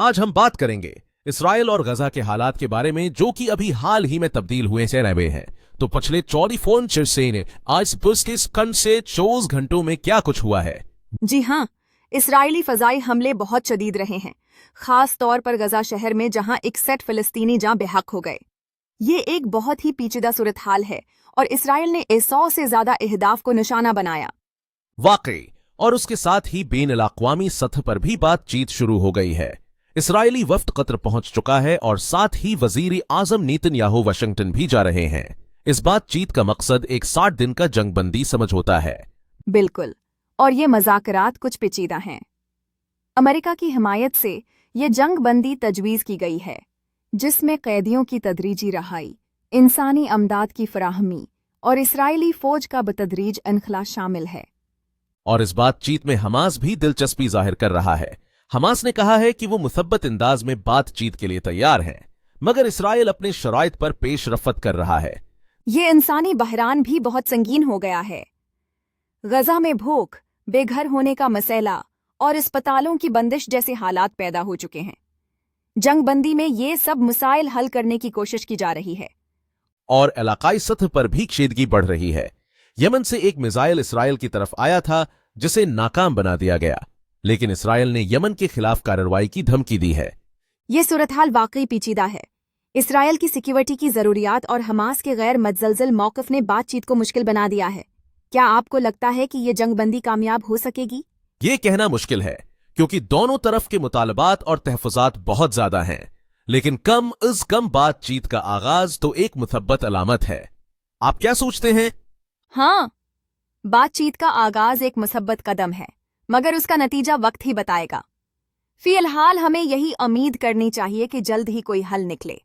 आज हम बात करेंगे इसराइल और गजा के हालात के बारे में, जो कि अभी हाल ही में तब्दील हुए से रहे हैं। तो पिछले 24 से आज के खंड से 24 घंटों में क्या कुछ हुआ है। जी हाँ, इसराइली फजाई हमले बहुत शदीद रहे हैं, खास तौर पर गजा शहर में, जहां 61 फिलिस्तीनी जान बेहक हो गए। ये एक बहुत ही पेचीदा सूरत हाल है और इसराइल ने 100 से ज्यादा अहदाफ को निशाना बनाया। वाकई, और उसके साथ ही बेन अल-अक़वामी सतह पर भी बातचीत शुरू हो गई है। इसराइली वफ्द कतर पहुंच चुका है और साथ ही वजीर आजम नेतन्याहू वाशिंगटन भी जा रहे हैं। इस बातचीत का मकसद एक 60 दिन का जंगबंदी समझौता है। बिल्कुल, और ये मज़ाकरात कुछ पेचीदा हैं। अमेरिका की हिमायत से ये जंगबंदी तजवीज़ की गई है, जिसमें कैदियों की तदरीजी रहाई, इंसानी अमदाद की फराहमी और इसराइली फौज का बतदरीज इनखला शामिल है। और इस बातचीत में हमास भी दिलचस्पी जाहिर कर रहा है। हमास ने कहा है कि वो मुसब्बत अंदाज में बातचीत के लिए तैयार है, मगर इसराइल अपने शराइत पर पेश रफत कर रहा है। ये इंसानी बहरान भी बहुत संगीन हो गया है। गजा में भूख, बेघर होने का मसला और अस्पतालों की बंदिश जैसे हालात पैदा हो चुके हैं। जंगबंदी में ये सब मसाइल हल करने की कोशिश की जा रही है। और इलाकाई सतह पर भी कशीदगी बढ़ रही है। यमन से एक मिसाइल इसराइल की तरफ आया था, जिसे नाकाम बना दिया गया, लेकिन इसराइल ने यमन के खिलाफ कार्रवाई की धमकी दी है। ये सूरत-हाल वाकई पेचीदा है। इसराइल की सिक्योरिटी की जरूरियात और हमास के गैर मतजलजल मौक़िफ़ ने बातचीत को मुश्किल बना दिया है। क्या आपको लगता है कि ये जंगबंदी कामयाब हो सकेगी? ये कहना मुश्किल है, क्योंकि दोनों तरफ के मुतालबात और तहफ़्फ़ुज़ात बहुत ज्यादा हैं। लेकिन कम अज़ कम बातचीत का आगाज तो एक मुसब्बत अलामत है। आप क्या सोचते हैं? हाँ, बातचीत का आगाज एक मुसब्बत कदम है, मगर उसका नतीजा वक्त ही बताएगा। फिलहाल हमें यही उम्मीद करनी चाहिए कि जल्द ही कोई हल निकले।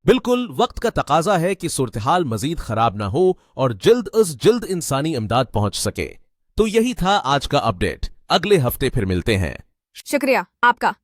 बिल्कुल, वक्त का तकाजा है कि सूरत-हाल मजीद खराब ना हो और जल्द अज जल्द इंसानी इमदाद पहुंच सके। तो यही था आज का अपडेट। अगले हफ्ते फिर मिलते हैं। शुक्रिया आपका।